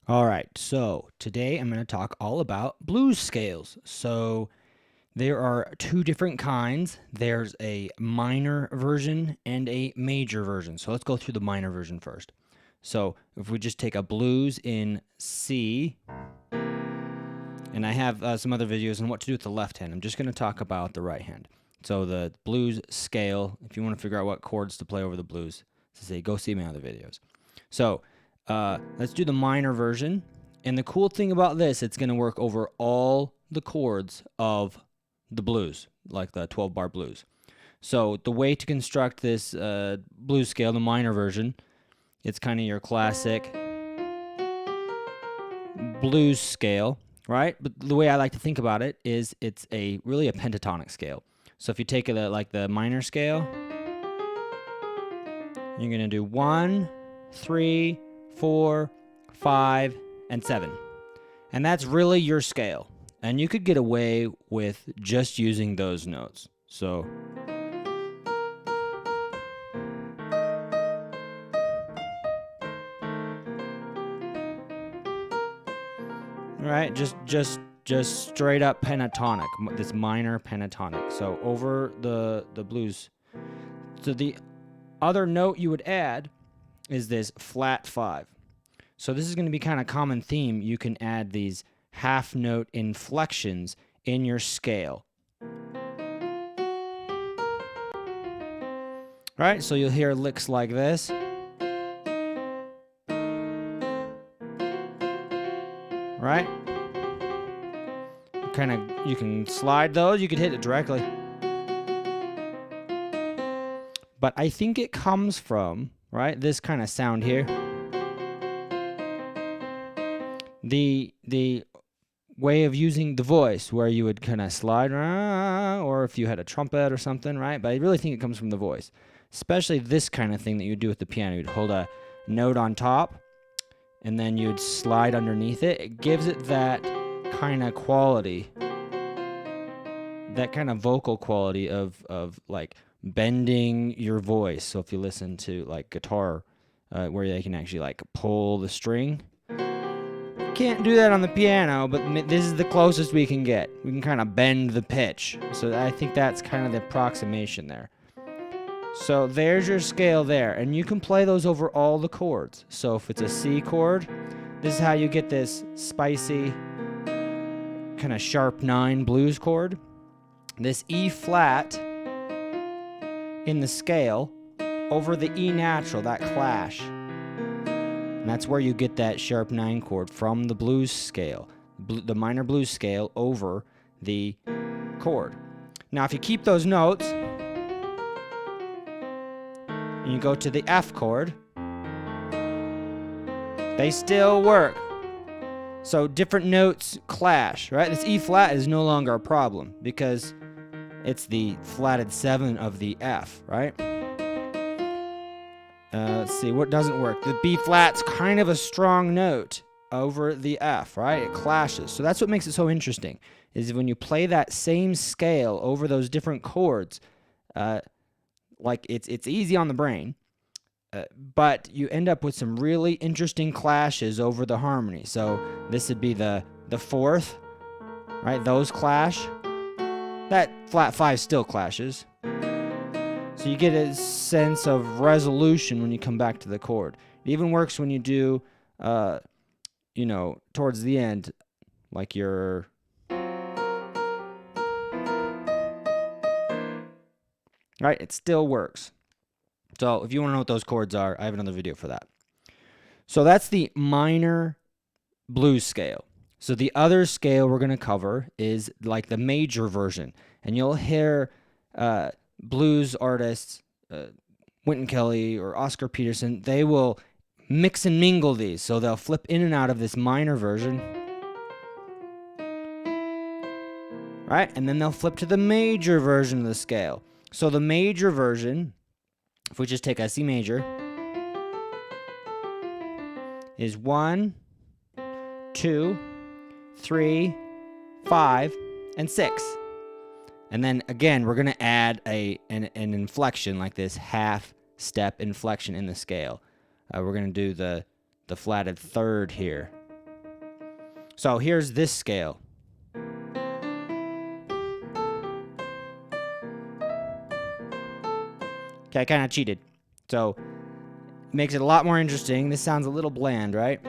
All right, so today I'm going to talk all about blues scales. So there are two different kinds. There's a minor version and a major version. So let's go through the minor version first. So if we just take a blues in C, and I have some other videos on what to do with the left hand. I'm just going to talk about the right hand. So the blues scale, if you want to figure out what chords to play over the blues, go see my other videos. So let's do the minor version. And the cool thing about this, it's going to work over all the chords of the blues, like the 12-bar blues. So the way to construct this blues scale, the minor version, it's kind of your classic blues scale, right? But the way I like to think about it is it's really a pentatonic scale. So if you take like the minor scale, you're going to do 1, 3, 4, 5, and 7. And that's really your scale. And you could get away with just using those notes. So right, just straight up pentatonic, this minor pentatonic. So over the blues. So the other note you would add is this flat 5. So this is going to be kind of common theme. You can add these half note inflections in your scale. Right? So you'll hear licks like this. Right? You can slide those, you could hit it directly. But I think it comes from, right, this kind of sound here. The way of using the voice, where you would kind of slide, or if you had a trumpet or something, right? But I really think it comes from the voice, especially this kind of thing that you would do with the piano. You'd hold a note on top, and then you'd slide underneath it. It gives it that kind of quality, that kind of vocal quality of like bending your voice. So if you listen to like guitar, where they can actually like pull the string, can't do that on the piano, but this is the closest we can get. We can kind of bend the pitch. So I think that's kind of the approximation there. So there's your scale there, and you can play those over all the chords. So if it's a C chord, this is how you get this spicy kind of sharp 9 blues chord. This E flat in the scale over the E natural, that clash. And that's where you get that sharp 9 chord from the blues scale, the minor blues scale over the chord. Now, if you keep those notes and you go to the F chord, they still work. So different notes clash, right? This E flat is no longer a problem because it's the flatted 7 of the F, right? Let's see, what doesn't work? The B flat's kind of a strong note over the F, right? It clashes. So that's what makes it so interesting, is when you play that same scale over those different chords, like it's easy on the brain, but you end up with some really interesting clashes over the harmony. So this would be the 4th, right? Those clash. That flat 5 still clashes. So you get a sense of resolution when you come back to the chord. It even works when you do, towards the end, like your... Right? It still works. So if you want to know what those chords are, I have another video for that. So that's the minor blues scale. So the other scale we're going to cover is like the major version. And you'll hear blues artists, Wynton Kelly or Oscar Peterson, they will mix and mingle these. So they'll flip in and out of this minor version, right? And then they'll flip to the major version of the scale. So the major version, if we just take a C major, is 1, 2, 3, 5, and 6. And then again, we're going to add an inflection like this half step inflection in the scale. We're going to do the flatted 3rd here. So here's this scale. Okay, I kind of cheated. So makes it a lot more interesting. This sounds a little bland, right?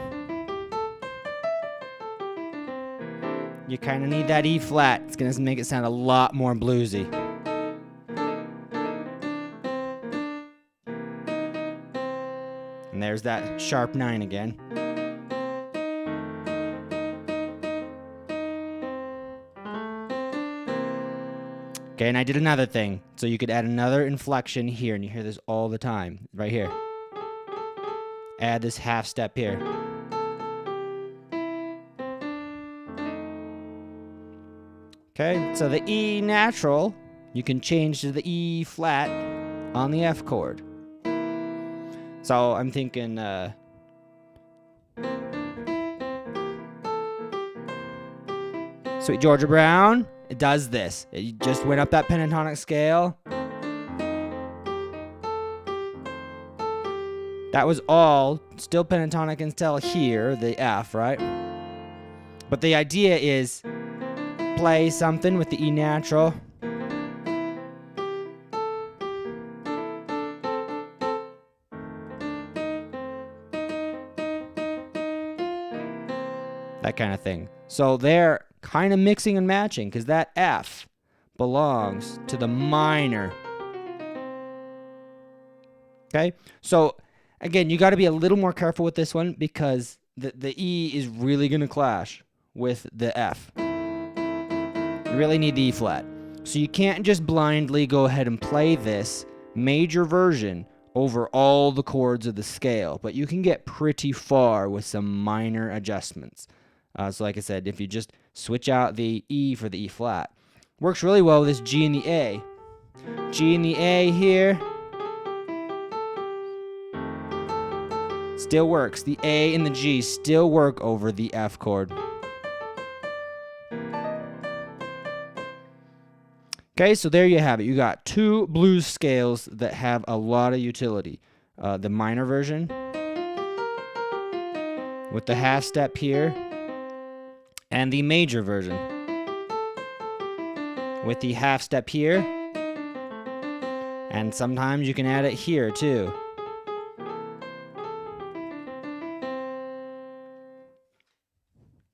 You kind of need that E flat. It's going to make it sound a lot more bluesy. And there's that sharp 9 again. Okay, and I did another thing. So you could add another inflection here, and you hear this all the time, right here. Add this half step here. Okay, so the E natural, you can change to the E flat on the F chord. So I'm thinking, Sweet Georgia Brown, it does this. It just went up that pentatonic scale. That was all still pentatonic until here, the F, right? But the idea is play something with the E natural. That kind of thing. So they're kind of mixing and matching because that F belongs to the minor. Okay? So again, you got to be a little more careful with this one because the E is really going to clash with the F. You really need the E flat. So you can't just blindly go ahead and play this major version over all the chords of the scale, but you can get pretty far with some minor adjustments. So like I said, if you just switch out the E for the E flat, works really well with this G and the A. G and the A here. Still works. The A and the G still work over the F chord. Okay, so there you have it. You got two blues scales that have a lot of utility. The minor version with the half step here, and the major version with the half step here, and sometimes you can add it here too.